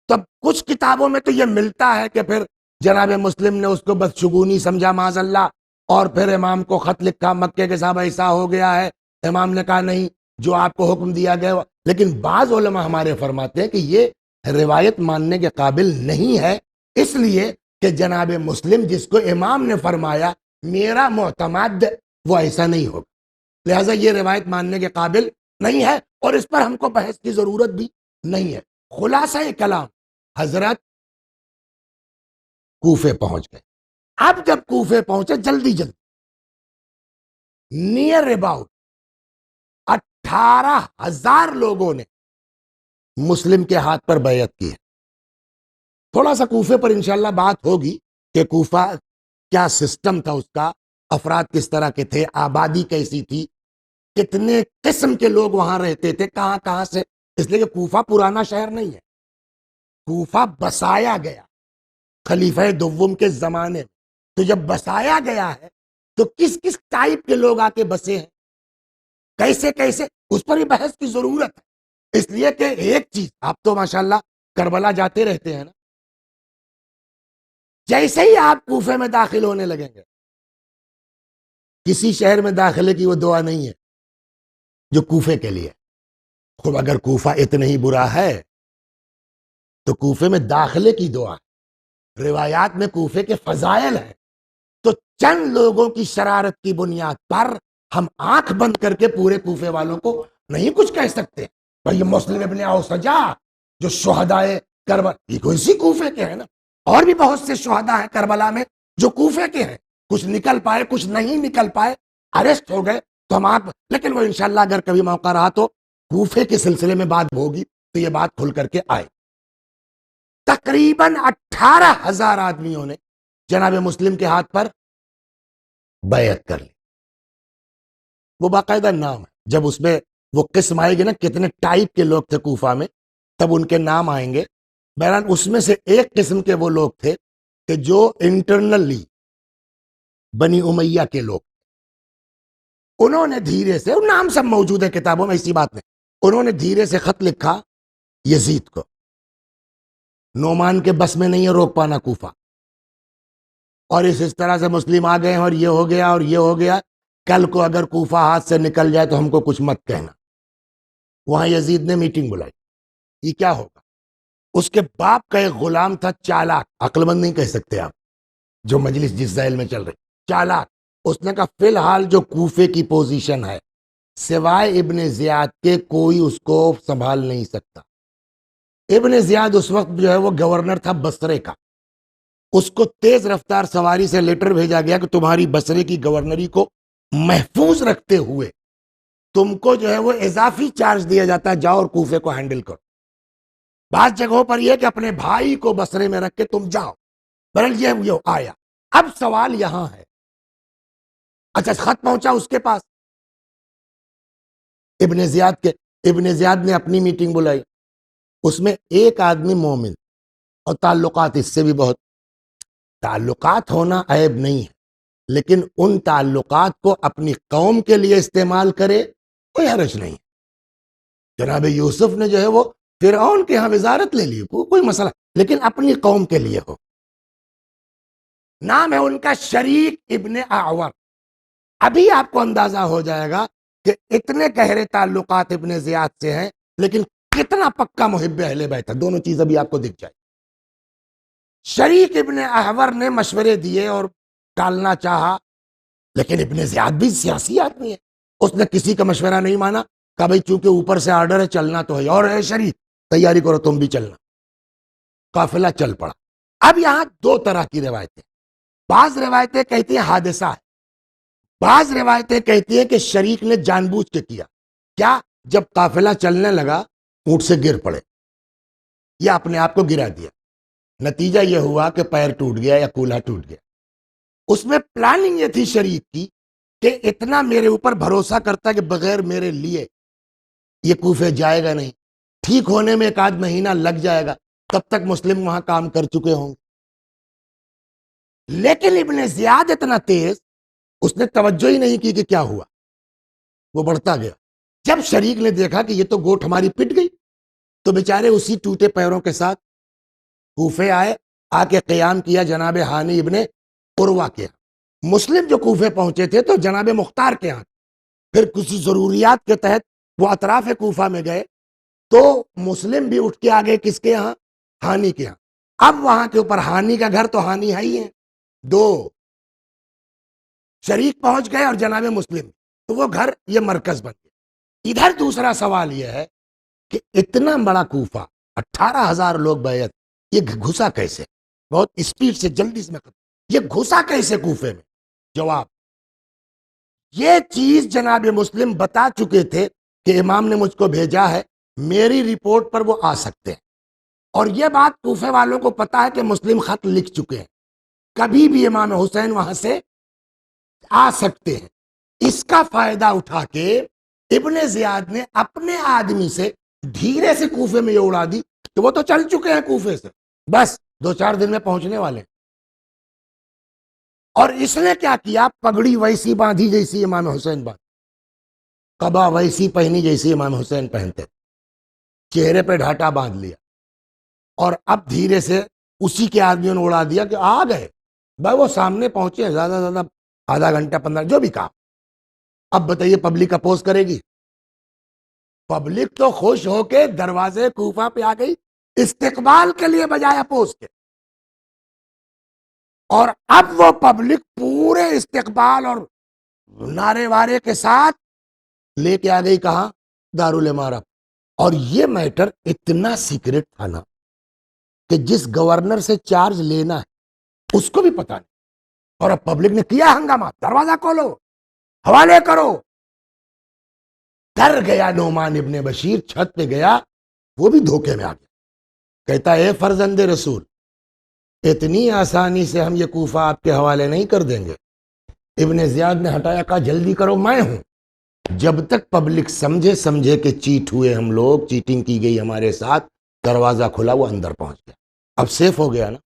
تب کچھ کتابوں میں تو یہ ملتا ہے کہ پھر جناب مسلم نے اس کو بدشگونی سمجھا معاذ اللہ، اور پھر امام کو خط لکھا مکے کے صاحب ایسا ہو گیا ہے. امام نے کہا نہیں، جو آپ کو حکم دیا گیا. لیکن بعض علماء ہمارے فرماتے ہیں کہ یہ روایت ماننے کے قابل نہیں ہے، اس لیے کہ جناب مسلم جس کو امام نے فرمایا میرا معتمد، وہ ایسا نہیں ہوگا، لہٰذا یہ روایت ماننے کے قابل نہیں ہے، اور اس پر ہم کو بحث کی ضرورت بھی نہیں ہے۔ خلاصہ کلام، حضرت کوفے پہنچ گئے۔ اب جب کوفے پہنچے، جلدی جلدی نیئر اباؤٹ 18,000 لوگوں نے مسلم کے ہاتھ پر بیعت کی ہے۔ تھوڑا سا کوفے پر انشاءاللہ بات ہوگی کہ کوفہ کیا سسٹم تھا اس کا، افراد کس طرح کے تھے، آبادی کیسی تھی، کتنے قسم کے لوگ وہاں رہتے تھے، کہاں کہاں سے، اس لیے کہ کوفہ پرانا شہر نہیں ہے، کوفہ بسایا گیا خلیفہ دوم کے زمانے میں۔ تو جب بسایا گیا ہے تو کس کس ٹائپ کے لوگ آ کے بسے ہیں، کیسے کیسے، اس پر بھی بحث کی ضرورت ہے۔ اس لیے کہ ایک چیز، آپ تو ماشاءاللہ کربلا جاتے رہتے ہیں نا، جیسے ہی آپ کوفے میں داخل ہونے لگیں گے، کسی شہر میں داخلے کی وہ دعا نہیں ہے جو کوفے کے لیے۔ خوب اگر کوفہ اتنا ہی برا ہے تو کوفے میں داخلے کی دعا ہے۔ روایات میں کوفے کے فضائل ہیں، تو چند لوگوں کی شرارت کی بنیاد پر ہم آنکھ بند کر کے پورے کوفے والوں کو نہیں کچھ کہہ سکتے۔ بھائی یہ مسلم ابن اوسجا جو شہدائے کربلا، یہ کوئی اسی کوفے کے ہیں نا، اور بھی بہت سے شہداء ہیں کربلا میں جو کوفے کے ہیں، کچھ نکل پائے کچھ نہیں نکل پائے، اریسٹ ہو گئے تو ہم آنکھ، لیکن وہ انشاءاللہ اگر کبھی موقع رہا تو کوفے کے سلسلے میں بات ہوگی تو یہ بات کھل کر کے آئے۔ تقریباً 18,000 آدمیوں نے جناب مسلم کے ہاتھ پر بیعت کر لی۔ وہ باقاعدہ نام ہے، جب اس میں وہ قسم آئے گی نا کتنے ٹائپ کے لوگ تھے کوفہ میں، تب ان کے نام آئیں گے۔ بہرحال اس میں سے ایک قسم کے وہ لوگ تھے کہ جو انٹرنلی بنی امیہ کے لوگ، انہوں نے دھیرے سے، نام سب موجود ہے کتابوں میں، اسی بات میں انہوں نے دھیرے سے خط لکھا یزید کو، نعمان کے بس میں نہیں ہے روک پانا کوفہ، اور اس طرح سے مسلم آ گئے اور یہ ہو گیا اور یہ ہو گیا، کل کو اگر کوفہ ہاتھ سے نکل جائے تو ہم کو کچھ مت کہنا۔ وہاں یزید نے میٹنگ بلائی، یہ کیا ہوگا؟ اس کے باپ کا ایک غلام تھا چالاک، عقل مند نہیں کہہ سکتے آپ، جو مجلس جس ذیل میں چل رہی، چالاک۔ اس نے کہا فی الحال جو کوفے کی پوزیشن ہے سوائے ابن زیاد کے کوئی اس کو سنبھال نہیں سکتا۔ ابن زیاد اس وقت جو ہے وہ گورنر تھا بصرے کا، اس کو تیز رفتار سواری سے لیٹر بھیجا گیا کہ تمہاری بصرے کی گورنری کو محفوظ رکھتے ہوئے تم کو جو ہے وہ اضافی چارج دیا جاتا ہے، جاؤ اور کوفے کو ہینڈل کرو۔ بعض جگہوں پر یہ کہ اپنے بھائی کو بصرے میں رکھ کے تم جاؤ، بہرحال یہ آیا۔ اب سوال یہاں ہے، اچھا خط پہنچا اس کے پاس ابن زیاد کے، ابن زیاد نے اپنی میٹنگ بلائی، اس میں ایک آدمی مومن، اور تعلقات اس سے بھی بہت، تعلقات ہونا عیب نہیں ہے، لیکن ان تعلقات کو اپنی قوم کے لیے استعمال کرے کوئی حرج نہیں۔ جناب یوسف نے جو ہے وہ فرعون کے ہاں وزارت لے لی، کوئی مسئلہ، لیکن اپنی قوم کے لیے ہو۔ نام ہے ان کا شریک ابن اعور۔ ابھی آپ کو اندازہ ہو جائے گا کہ اتنے گہرے تعلقات ابن زیاد سے ہیں، لیکن کتنا پکا محب اہل بیت ہے، دونوں چیز ابھی آپ کو دکھ جائے۔ شریک ابن احور نے مشورے دیے اور ٹالنا چاہا، لیکن ابن زیاد بھی سیاسی آدمی ہے، اس نے کسی کا مشورہ نہیں مانا، کہا بھائی چونکہ اوپر سے آرڈر ہے چلنا تو ہے، اور اے شریک تیاری کرو تم بھی چلنا۔ قافلہ چل پڑا۔ اب یہاں دو طرح کی روایتیں، بعض روایتیں کہتی ہیں حادثہ ہے، بعض روایتیں کہتی ہیں کہ شریک نے جان بوجھ کے کیا، کیا؟ جب قافلہ چلنے لگا اونٹ سے گر پڑے یا اپنے آپ کو گرا دیا، نتیجہ یہ ہوا کہ پیر ٹوٹ گیا یا کولہا ٹوٹ گیا۔ اس میں پلاننگ یہ تھی شریک کی کہ اتنا میرے اوپر بھروسہ کرتا کہ بغیر میرے لیے یہ کوفے جائے گا نہیں، ٹھیک ہونے میں ایک آدھ مہینہ لگ جائے گا، تب تک مسلم وہاں کام کر چکے ہوں گے۔ لیکن ابن زیاد اتنا تیز، اس نے توجہ ہی نہیں کی کہ کیا ہوا، وہ بڑھتا گیا۔ جب شریک نے دیکھا کہ یہ تو گوٹ ہماری پٹ گئی، تو بیچارے اسی ٹوٹے پیروں کے ساتھ کوفے آئے، آ کے قیام کیا جناب ہانی ابن عروہ کے ہاں۔ مسلم جو کوفے پہنچے تھے تو جناب مختار کے ہاں، پھر کسی ضروریات کے تحت وہ اطراف کوفہ میں گئے، تو مسلم بھی اٹھ کے آگے کس کے ہاں؟ ہانی کے ہاں۔ اب وہاں کے اوپر ہانی کا گھر تو ہانی ہے ہی ہے، دو شریک پہنچ گئے اور جناب مسلم، تو وہ گھر یہ مرکز بن گیا۔ ادھر دوسرا سوال یہ ہے کہ اتنا بڑا کوفہ، 18,000 لوگ بیعت، یہ گھسا کیسے؟ بہت اسپیڈ سے جلدی سے یہ گھسا کیسے کوفے میں؟ جواب، یہ چیز جناب مسلم بتا چکے تھے کہ امام نے مجھ کو بھیجا ہے، میری رپورٹ پر وہ آ سکتے ہیں، اور یہ بات کوفے والوں کو پتا ہے کہ مسلم خط لکھ چکے ہیں، کبھی بھی امام حسین وہاں سے آ سکتے ہیں۔ اس کا فائدہ اٹھا کے ابن زیاد نے اپنے آدمی سے دھیرے سے کوفے میں یہ اڑا دی کہ وہ تو چل چکے ہیں کوفے سے، بس 2-4 دن میں پہنچنے والے ہیں۔ اور اس نے کیا کیا؟ پگڑی ویسی باندھی جیسی امام حسین باندھ، قبا ویسی پہنی جیسی امام حسین پہنتے، چہرے پہ ڈھاٹا باندھ لیا، اور اب دھیرے سے اسی کے آدمیوں نے اڑا دیا کہ آ گئے بھائی، وہ سامنے پہنچے، زیادہ سے زیادہ آدھا گھنٹہ 15 جو بھی کہا۔ اب بتائیے پبلک اپوز کرے گی؟ پبلک تو خوش ہو کے دروازے کوفہ پہ آ گئی استقبال کے لیے بجائے اپوز کے، اور اب وہ پبلک پورے استقبال اور نعرے وارے کے ساتھ لے کے آ گئی کہاں؟ دارالامارہ۔ اور یہ میٹر اتنا سیکرٹ تھا نا کہ جس گورنر سے چارج لینا ہے اس کو بھی پتا نہیں، اور اب پبلک نے کیا ہنگامہ، دروازہ کھولو، حوالے کرو۔ ڈر گیا نعمان ابن بشیر، چھت پہ گیا، وہ بھی دھوکے میں آ گیا، کہتا اے فرزند رسول، اتنی آسانی سے ہم یہ کوفہ آپ کے حوالے نہیں کر دیں گے۔ ابن زیاد نے ہٹایا، کہا جلدی کرو، میں ہوں۔ جب تک پبلک سمجھے کہ چیٹ ہوئے ہم لوگ، چیٹنگ کی گئی ہمارے ساتھ، دروازہ کھلا، وہ اندر پہنچ گیا، اب سیف ہو گیا نا۔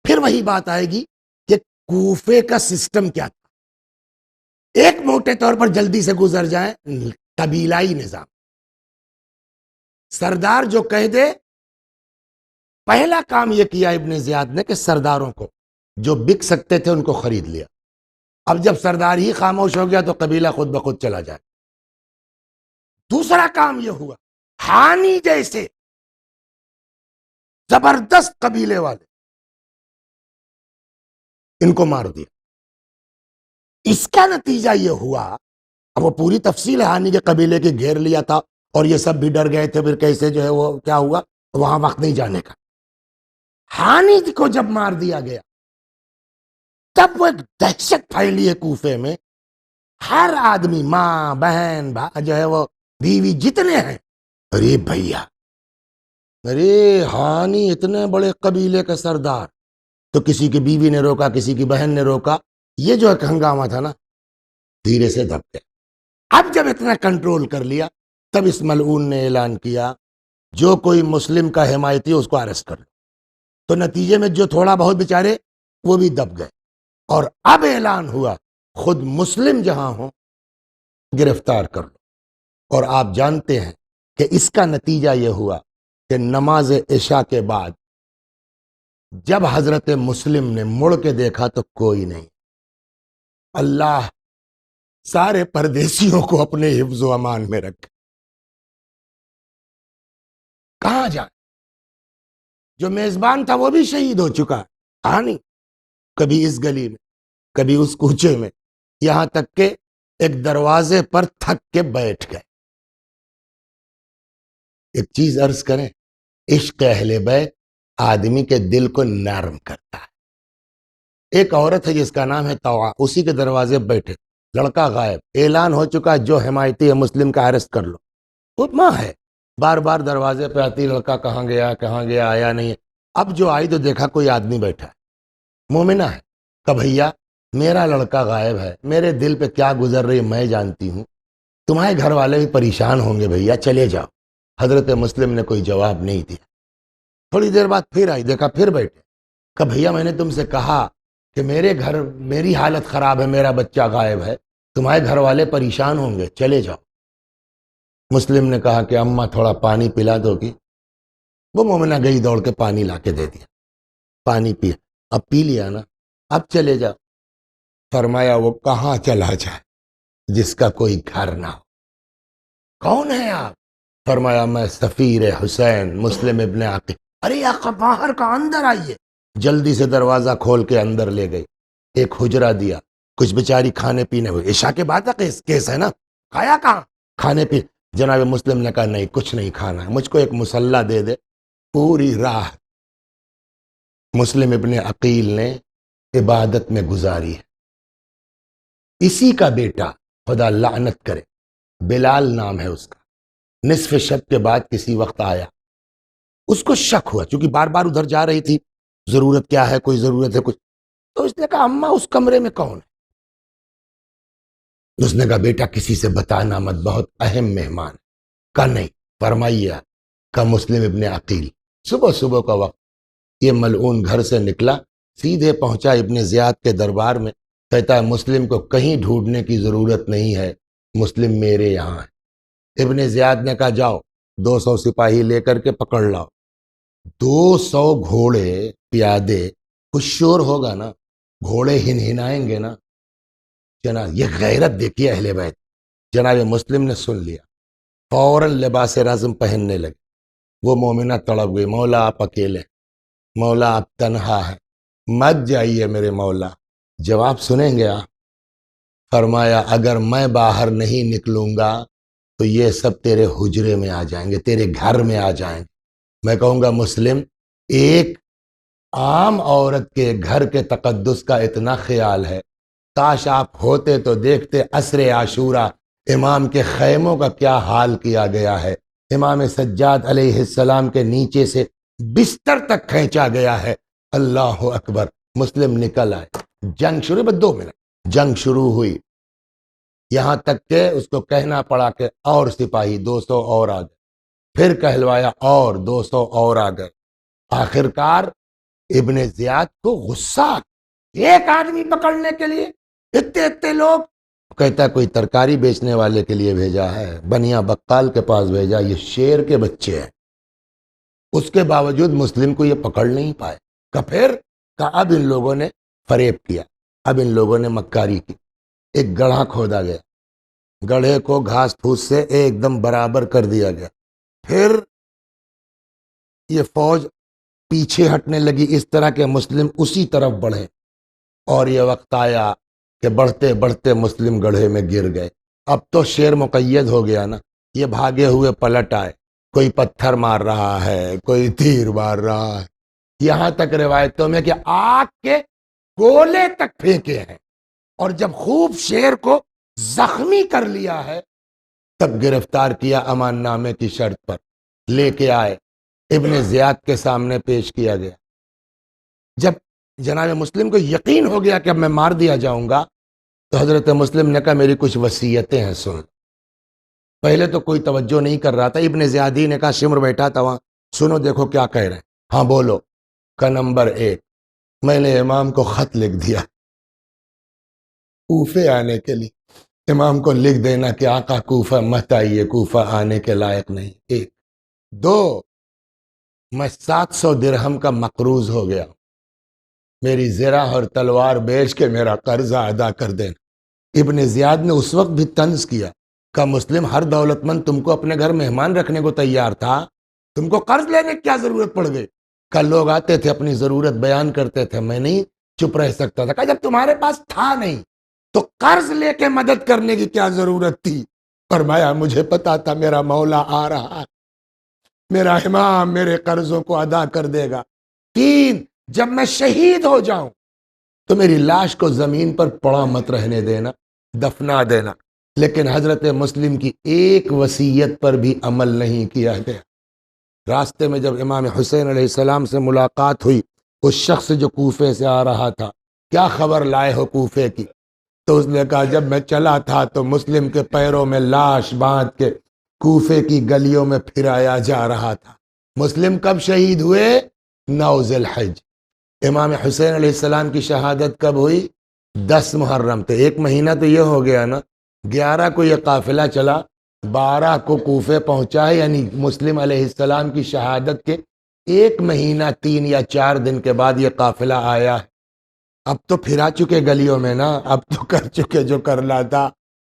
پھر وہی بات آئے گی کہ کوفے کا سسٹم کیا تھا، ایک موٹے طور پر جلدی سے گزر جائیں، قبیلائی نظام، سردار جو کہہ دے، پہلا کام یہ کیا ابن زیاد نے کہ سرداروں کو جو بک سکتے تھے ان کو خرید لیا۔ اب جب سردار ہی خاموش ہو گیا تو قبیلہ خود بخود چلا جائے۔ دوسرا کام یہ ہوا، ہانی جیسے زبردست قبیلے والے، ان کو مار دیا۔ اس کا نتیجہ یہ ہوا، اب وہ پوری تفصیل ہے، ہانی کے قبیلے کے گھیر لیا تھا اور یہ سب بھی ڈر گئے تھے، پھر کیسے جو ہے وہ کیا ہوا وہاں وقت نہیں جانے کا۔ ہانی کو جب مار دیا گیا تب وہ ایک دہشت پھیلی ہے کوفے میں، ہر آدمی، ماں، بہن، جو ہے وہ بیوی، جتنے ہیں، ارے بھیا، ارے ہانی اتنے بڑے قبیلے کا سردار، تو کسی کی بیوی نے روکا، کسی کی بہن نے روکا، یہ جو ایک ہنگامہ تھا نا، دھیرے سے دب گیا۔ اب جب اتنا کنٹرول کر لیا تب اس ملعون نے اعلان کیا جو کوئی مسلم کا حمایتی ہے اس کو اریسٹ کر لو، تو نتیجے میں جو تھوڑا بہت بیچارے وہ بھی دب گئے، اور اب اعلان ہوا خود مسلم جہاں ہوں گرفتار کر لو۔ اور آپ جانتے ہیں کہ اس کا نتیجہ یہ ہوا کہ نماز عشاء کے بعد جب حضرت مسلم نے مڑ کے دیکھا تو کوئی نہیں۔ اللہ سارے پردیسیوں کو اپنے حفظ و امان میں رکھ، کہاں جائیں؟ جو میزبان تھا وہ بھی شہید ہو چکا، کہاں نہیں، کبھی اس گلی میں، کبھی اس کوچے میں، یہاں تک کہ ایک دروازے پر تھک کے بیٹھ گئے۔ ایک چیز عرض کریں، عشق اہل بیت آدمی کے دل کو نرم کرتا ہے۔ ایک عورت ہے جس کا نام ہے طوعا، اسی کے دروازے بیٹھے، لڑکا غائب، اعلان ہو چکا جو حمایتی ہے مسلم کا اریسٹ کر لو، وہ ماں ہے، بار بار دروازے پہ آتی، لڑکا کہاں گیا آیا نہیں۔ اب جو آئی تو دیکھا کوئی آدمی بیٹھا ہے، مومنہ ہے، کہ بھیا میرا لڑکا غائب ہے، میرے دل پہ کیا گزر رہی میں جانتی ہوں، تمہارے گھر والے بھی پریشان ہوں گے، بھیا چلے جاؤ۔ حضرت مسلم نے کوئی جواب نہیں دیا، تھوڑی دیر بعد پھر آئی، دیکھا پھر بیٹھے، کہ بھیا میں نے تم سے کہا کہ میرے گھر میری حالت خراب ہے، میرا بچہ غائب ہے، تمہارے گھر والے پریشان ہوں گے، چلے جاؤ۔ مسلم نے کہا کہ اماں تھوڑا پانی پلا دو گی؟ وہ مومنہ گئی دوڑ کے پانی لا کے دے دیا، پانی پیا، اب پی لیا نا، اب چلے جاؤ۔ فرمایا وہ کہاں چلا جائے جس کا کوئی گھر نہ ہو؟ کون ہے آپ؟ فرمایا میں سفیر حسین مسلم ابن عقیل۔ ارے آقا باہر کا، اندر آئیے۔ جلدی سے دروازہ کھول کے اندر لے گئی، ایک حجرہ دیا، کچھ بیچاری کھانے پینے ہوئے، عشاء کے بعد کا کیس ہے نا، کھایا کہاں، کھانے پینے، جناب مسلم نے کہا نہیں کچھ نہیں کھانا ہے، مجھ کو ایک مسلح دے دے۔ پوری رات مسلم ابن عقیل نے عبادت میں گزاری ہے۔ اسی کا بیٹا، خدا لعنت کرے، بلال نام ہے اس کا، نصف شب کے بعد کسی وقت آیا، اس کو شک ہوا چونکہ بار بار ادھر جا رہی تھی، ضرورت کیا ہے، کوئی ضرورت ہے کچھ، تو اس نے کہا اماں اس کمرے میں کون ہے؟ اس نے کہا بیٹا کسی سے بتانا مت، بہت اہم مہمان۔ کہا نہیں، فرمائیے۔ کہا مسلم ابن عقیل۔ صبح صبح کا وقت یہ ملعون گھر سے نکلا، سیدھے پہنچا ابن زیاد کے دربار میں، کہتا ہے مسلم کو کہیں ڈھونڈنے کی ضرورت نہیں ہے، مسلم میرے یہاں ہے۔ ابن زیاد نے کہا جاؤ 200 سپاہی لے کر کے پکڑ لاؤ۔ 200 گھوڑے پیادے، کچھ شور ہوگا نا، گھوڑے ہنہنائیں گے نا، جناب یہ غیرت دیکھیے اہل بیت۔ جناب مسلم نے سن لیا، فوراً لباس رزم پہننے لگے۔ وہ مومنہ تڑپ گئی، مولا آپ اکیلے، مولا آپ تنہا ہے، مت جائیے میرے مولا۔ جواب سنیں گے آپ؟ فرمایا اگر میں باہر نہیں نکلوں گا تو یہ سب تیرے حجرے میں آ جائیں گے، تیرے گھر میں آ جائیں گے۔ میں کہوں گا مسلم، ایک عام عورت کے گھر کے تقدس کا اتنا خیال ہے، کاش آپ ہوتے تو دیکھتے عصر عاشورہ امام کے خیموں کا کیا حال کیا گیا ہے۔ امام سجاد علیہ السلام کے نیچے سے بستر تک کھینچا گیا ہے۔ اللہ اکبر۔ مسلم نکل آئے، جنگ شروع، بس 2 منٹ جنگ شروع ہوئی، یہاں تک کہ اس کو کہنا پڑا کہ اور سپاہی 200 اور آ گئے، پھر کہلوایا اور 200 اور آ گئے۔ آخرکار ابن زیاد کو غصہ، ایک آدمی پکڑنے کے لیے اتنے لوگ، کہتا ہے کوئی ترکاری بیچنے والے کے لیے بھیجا ہے، بنیا بقال کے پاس بھیجا، یہ شیر کے بچے ہیں۔ اس کے باوجود مسلم کو یہ پکڑ نہیں پائے۔ پھر کہا اب ان لوگوں نے فریب کیا، اب ان لوگوں نے مکاری کی۔ ایک گڑھا کھودا گیا، گڑھے کو گھاس پھوس سے ایک دم برابر کر دیا گیا، پھر یہ فوج پیچھے ہٹنے لگی اس طرح کہ مسلم اسی طرف بڑھے، اور یہ وقت آیا کہ بڑھتے بڑھتے مسلم گڑھے میں گر گئے۔ اب تو شیر مقید ہو گیا نا، یہ بھاگے ہوئے پلٹ آئے، کوئی پتھر مار رہا ہے، کوئی تیر مار رہا ہے، یہاں تک روایتوں میں کہ آگ کے گولے تک پھینکے ہیں، اور جب خوب شیر کو زخمی کر لیا ہے تب گرفتار کیا امان نامے کی شرط پر، لے کے آئے ابن زیاد کے سامنے پیش کیا گیا۔ جب جناب مسلم کو یقین ہو گیا کہ اب میں مار دیا جاؤں گا تو حضرت مسلم نے کہا میری کچھ وصیتیں ہیں سن۔ پہلے تو کوئی توجہ نہیں کر رہا تھا، ابن زیادی نے کہا شمر بیٹھا تھا وہاں، سنو دیکھو کیا کہہ رہے ہیں۔ ہاں بولو۔ کا نمبر 1، میں نے امام کو خط لکھ دیا کوفے آنے کے لیے، امام کو لکھ دینا کہ آقا کوفہ مت آئیے، کوفہ آنے کے لائق نہیں۔ 1، 2، میں 700 درہم کا مقروض ہو گیا، میری زرہ اور تلوار بیچ کے میرا قرضہ ادا کر دینا۔ ابن زیاد نے اس وقت بھی طنز کیا، کہ مسلم ہر دولت مند تم کو اپنے گھر مہمان رکھنے کو تیار تھا، تم کو قرض لینے کی کیا ضرورت پڑ گئی؟ کل لوگ آتے تھے اپنی ضرورت بیان کرتے تھے، میں نہیں چپ رہ سکتا تھا، کہ جب تمہارے پاس تھا نہیں تو قرض لے کے مدد کرنے کی کیا ضرورت تھی؟ فرمایا مجھے پتا تھا میرا مولا آ رہا ہے، میرا امام میرے قرضوں کو ادا کر دے گا۔ 3، جب میں شہید ہو جاؤں تو میری لاش کو زمین پر پڑا مت رہنے دینا، دفنا دینا۔ لیکن حضرت مسلم کی ایک وصیت پر بھی عمل نہیں کیا گیا۔ راستے میں جب امام حسین علیہ السلام سے ملاقات ہوئی، اس شخص جو کوفے سے آ رہا تھا، کیا خبر لائے ہو کوفے کی؟ تو اس نے کہا جب میں چلا تھا تو مسلم کے پیروں میں لاش باندھ کے کوفے کی گلیوں میں پھرایا جا رہا تھا۔ مسلم کب شہید ہوئے؟ 9 ذی الحج۔ امام حسین علیہ السلام کی شہادت کب ہوئی؟ 10 محرم۔ تو 1 مہینہ تو یہ ہو گیا نا، 11 کو یہ قافلہ چلا، 12 کو کوفے پہنچا ہے، یعنی مسلم علیہ السلام کی شہادت کے 1 مہینہ 3 یا 4 دن کے بعد یہ قافلہ آیا ہے۔ اب تو پھرا چکے گلیوں میں نا، اب تو کر چکے جو کرنا تھا،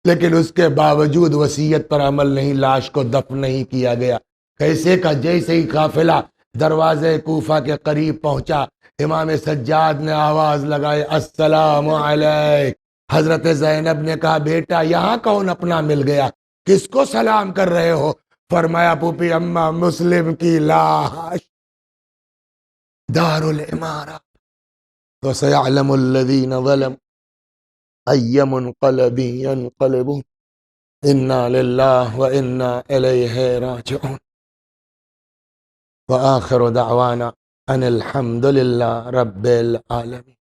لیکن اس کے باوجود وصیت پر عمل نہیں، لاش کو دفن نہیں کیا گیا۔ کیسے کا جیسے ہی قافلہ دروازے کوفہ کے قریب پہنچا، امام سجاد نے آواز لگائے السلام علیک۔ حضرت زینب نے کہا بیٹا یہاں کون اپنا مل گیا؟ کس کو سلام کر رہے ہو؟ فرمایا پھوپھی اماں مسلم کی لاش دار العمارہ. وسيعلم الذين ظلموا أي منقلب ينقلبون إنا لله وإنا إليه راجعون. وآخر دعوانا أن الحمد لله رب العالمين.